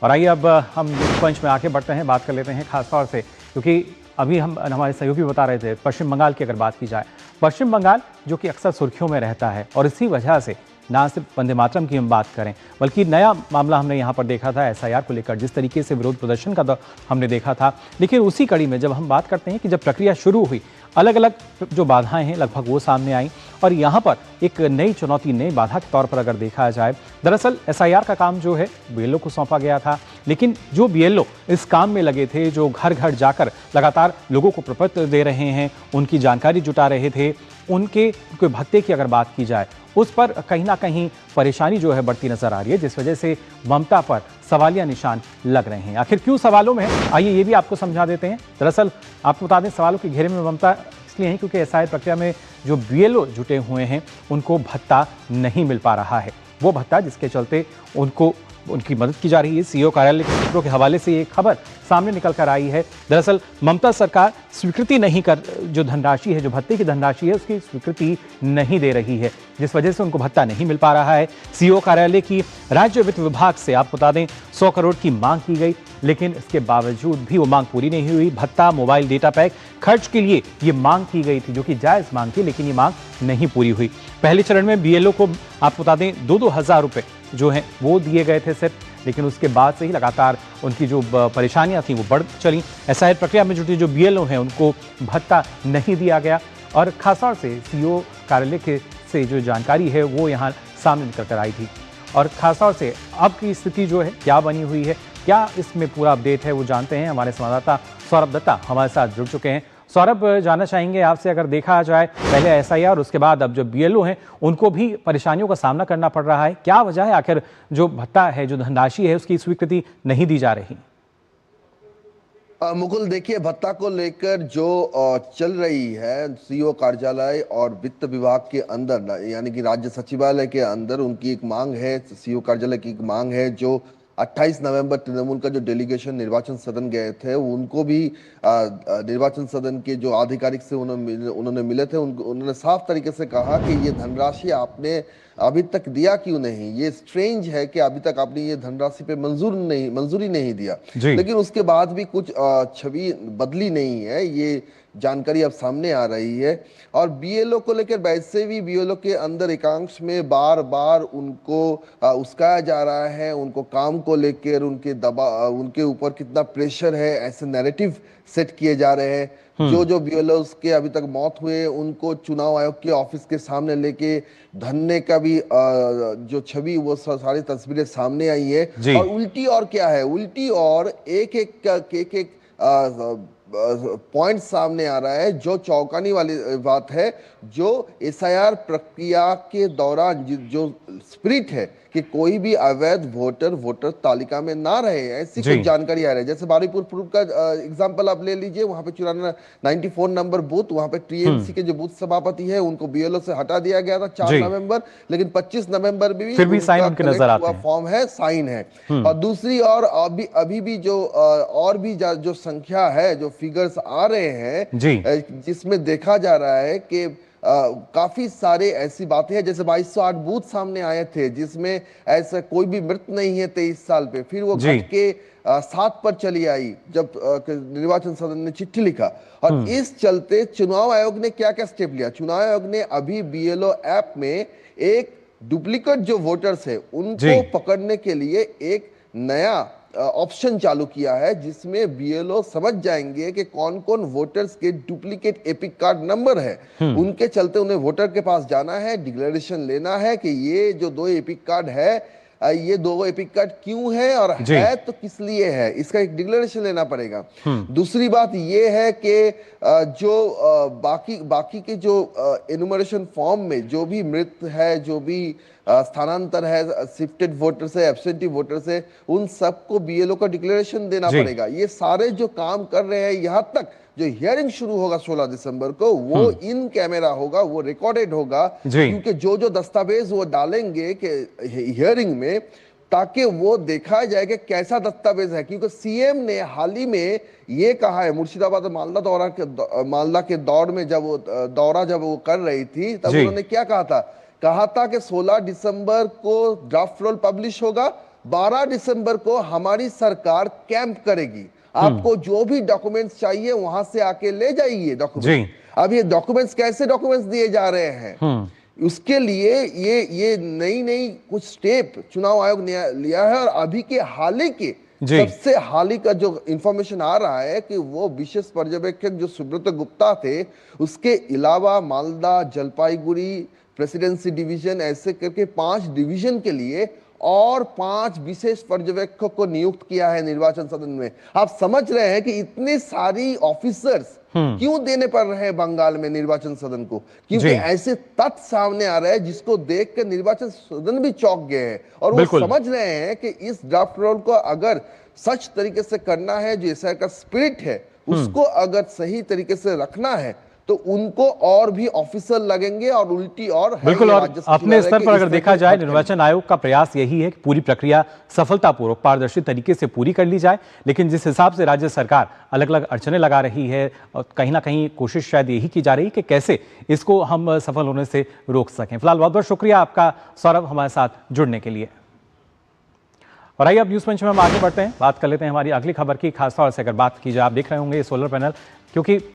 और आइए अब हम पंच में आगे बढ़ते हैं, बात कर लेते हैं खासतौर से, क्योंकि अभी हम हमारे सहयोगी बता रहे थे पश्चिम बंगाल की अगर बात की जाए, पश्चिम बंगाल जो कि अक्सर सुर्खियों में रहता है और इसी वजह से ना सिर्फ वंदे मातरम की हम बात करें बल्कि नया मामला हमने यहाँ पर देखा था एसआईआर को लेकर, जिस तरीके से विरोध प्रदर्शन का हमने देखा था। लेकिन उसी कड़ी में जब हम बात करते हैं कि जब प्रक्रिया शुरू हुई, अलग अलग जो बाधाएं हैं लगभग वो सामने आई और यहाँ पर एक नई चुनौती, नई बाधा के तौर पर अगर देखा जाए, दरअसल एसआईआर का काम जो है बीएलओ को सौंपा गया था। लेकिन जो बीएलओ इस काम में लगे थे, जो घर घर जाकर लगातार लोगों को प्रपत्र दे रहे हैं, उनकी जानकारी जुटा रहे थे, उनके भत्ते की अगर बात की जाए, उस पर कहीं ना कहीं परेशानी जो है बढ़ती नजर आ रही है, जिस वजह से ममता पर सवालिया निशान लग रहे हैं। आखिर क्यों सवालों में है, आइए ये भी आपको समझा देते हैं। दरअसल आपको बता दें, सवालों के घेरे में ममता इसलिए है क्योंकि एसआईआर प्रक्रिया में जो बीएलओ जुटे हुए हैं उनको भत्ता नहीं मिल पा रहा है। वो भत्ता जिसके चलते उनकी मदद की जा रही है। सीओ कार्यालय के सूत्रों के हवाले से ये खबर सामने निकल कर आई है। दरअसल ममता सरकार स्वीकृति नहीं कर, जो धनराशि है, जो भत्ते की धनराशि है, उसकी स्वीकृति नहीं दे रही है, जिस वजह से उनको भत्ता नहीं मिल पा रहा है। सीओ कार्यालय की राज्य वित्त विभाग से आपको बता दें 100 करोड़ की मांग की गई, लेकिन इसके बावजूद भी वो मांग पूरी नहीं हुई। भत्ता, मोबाइल डेटा पैक खर्च के लिए ये मांग की गई थी, जो कि जायज मांग थी, लेकिन ये मांग नहीं पूरी हुई। पहले चरण में बीएलओ को आपको बता दें 2-2 हज़ार रुपए जो हैं वो दिए गए थे सिर्फ, लेकिन उसके बाद से ही लगातार उनकी जो परेशानियां थी वो बढ़ चली। एसआईआर प्रक्रिया में जुटे जो बीएलओ हैं उनको भत्ता नहीं दिया गया और खासतौर से सीओ कार्यालय से जो जानकारी है वो यहाँ सामने निकल कर आई थी। और खासतौर से अब की स्थिति जो है क्या बनी हुई है, क्या इसमें पूरा अपडेट है, वो जानते हैं। हमारे संवाददाता सौरभ दत्ता हमारे साथ जुड़ चुके हैं। सौरभ, जानना चाहेंगे आपसे, अगर देखा जाए पहले एसआईआर, उसके बाद अब जो बीएलओ हैं उनको भी परेशानियों का सामना करना पड़ रहा है, क्या वजह है? आखिर जो भत्ता है, जो धनराशि है, उसकी स्वीकृति नहीं दी जा रही? मुकुल, देखिए, भत्ता को लेकर जो चल रही है सीओ कार्यालय और वित्त विभाग के अंदर, यानी कि राज्य सचिवालय के अंदर उनकी एक मांग है, सीओ कार्यालय की एक मांग है, जो 28 नवंबर तृणमूल का जो डेलीगेशन निर्वाचन सदन गए थे उनको भी निर्वाचन सदन के जो आधिकारिक से उन्होंने मिले थे, उन्होंने साफ तरीके से कहा कि ये धनराशि आपने अभी तक दिया क्यों नहीं, ये स्ट्रेंज है कि अभी तक आपने ये धनराशि पे मंजूरी नहीं दिया। लेकिन उसके बाद भी कुछ छवि बदली नहीं है, ये जानकारी अब सामने आ रही है। और बीएलओ को लेकर वैसे भी बीएलओ के अंदर एकांश में बार बार उनको उस्काया जा रहा है, उनको काम को लेकर उनके ऊपर कितना प्रेशर है, ऐसे नैरेटिव सेट किए जा रहे हैं। जो बीएलओ के अभी तक मौत हुए उनको चुनाव आयोग के ऑफिस के सामने लेके धरने का भी जो छवि, वो सारी तस्वीरें सामने आई है। और उल्टी और क्या है, उल्टी और एक एक पॉइंट सामने आ रहा है, जो चौंकाने वाली बात है, जो एसआईआर प्रक्रिया के दौरान जो स्पिरिट है कि कोई भी अवैध वोटर तालिका में ना रहे, ऐसी कुछ जानकारी आ रही है। जैसे बारीपुर पूर्व का एग्जांपल आप ले लीजिए, वहां पे 94 नंबर बूथ, वहां पे टीएमसी के जो बूथ सभापति है उनको बीएलओ से हटा दिया गया था 4 नवंबर, लेकिन 25 नवंबर भी फिर भी साइन उनके नजर आते हैं, फॉर्म है, साइन है। और दूसरी और अभी भी जो और भी जो संख्या है, जो फिगर्स आ रहे हैं, जिसमें देखा जा रहा है कि काफी सारे ऐसी बातें हैं, जैसे 2208 बूथ सामने आए थे जिसमें ऐसा कोई भी मृत नहीं है 23 साल पे, फिर वो घट के 7 पर चली आई जब निर्वाचन सदन ने चिट्ठी लिखा। और इस चलते चुनाव आयोग ने क्या क्या स्टेप लिया, चुनाव आयोग ने अभी बीएलओ ऐप में एक डुप्लीकेट जो वोटर्स है उनको पकड़ने के लिए एक नया ऑप्शन चालू किया है, जिसमें बीएलओ समझ जाएंगे कि कौन कौन वोटर्स के डुप्लीकेट एपिक कार्ड नंबर है। उनके चलते उन्हें वोटर के पास जाना है, डिक्लेरेशन लेना है कि ये जो 2 एपिक कार्ड है, ये 2 एपिक कार्ड क्यों है और है तो किस लिए है, इसका एक डिक्लेरेशन लेना पड़ेगा। दूसरी बात ये है कि जो बाकी के जो एनुमरेशन फॉर्म में जो भी मृत है, जो भी स्थानांतर है, शिफ्टेड वोटर से, एब्सेंटी वोटर से, उन सबको बीएलओ का डिक्लेरेशन देना पड़ेगा। ये सारे जो काम कर रहे हैं, यहाँ तक जो हियरिंग शुरू होगा 16 दिसंबर को, वो इन कैमरा होगा, वो रिकॉर्डेड होगा, क्योंकि जो दस्तावेज वो डालेंगे कि हियरिंग में, ताकि वो देखा जाए कि कैसा दस्तावेज है। क्योंकि सीएम ने हाल ही में ये कहा है, मुर्शिदाबाद मालदा के दौर में जब वो कर रही थी, तब उन्होंने क्या कहा था कि 16 दिसंबर को ड्राफ्ट रोल पब्लिश होगा 12 दिसंबर को हमारी सरकार कैंप करेगी। आपको जो भी डॉक्यूमेंट्स चाहिए वहां से आके ले जाइए डॉक्यूमेंट। अब ये डॉक्यूमेंट्स कैसे डॉक्यूमेंट्स दिए जा रहे हैं, उसके लिए ये नई कुछ स्टेप चुनाव आयोग ने लिया है। और अभी के हाल ही के सबसे हाल ही का जो इंफॉर्मेशन आ रहा है कि वो विशेष पर्यवेक्षक जो सुब्रत गुप्ता थे, उसके अलावा मालदा, जलपाईगुड़ी, प्रेसिडेंसी डिवीजन, ऐसे करके 5 डिवीजन के लिए और 5 विशेष पर्यवेक्षकों को नियुक्त किया है निर्वाचन सदन में। आप समझ रहे हैं कि इतनी सारी ऑफिसर्स क्यों देने पड़ रहे हैं बंगाल में निर्वाचन सदन को, क्योंकि ऐसे तथ्य सामने आ रहे हैं जिसको देख कर निर्वाचन सदन भी चौंक गए हैं। और वो समझ रहे हैं कि इस ड्राफ्ट रोल को अगर सच तरीके से करना है, जो एसआईआर का स्पिरिट है उसको अगर सही तरीके से रखना है, तो उनको और भी ऑफिसर लगेंगे और उल्टी और बिल्कुल। और अपने स्तर पर अगर देखा जाए, निर्वाचन आयोग का प्रयास यही है कि पूरी प्रक्रिया सफलतापूर्वक पारदर्शी तरीके से पूरी कर ली जाए। लेकिन जिस हिसाब से राज्य सरकार अलग अलग अड़चने लगा रही है, और कहीं ना कहीं कोशिश शायद यही की जा रही है कि कैसे इसको हम सफल होने से रोक सकें। फिलहाल बहुत बहुत शुक्रिया आपका सौरभ, हमारे साथ जुड़ने के लिए। और आइए अब न्यूज पंच में हम आगे बढ़ते हैं, बात कर लेते हैं हमारी अगली खबर की। खासतौर से अगर बात की जाए, आप देख रहे होंगे ये सोलर पैनल, क्योंकि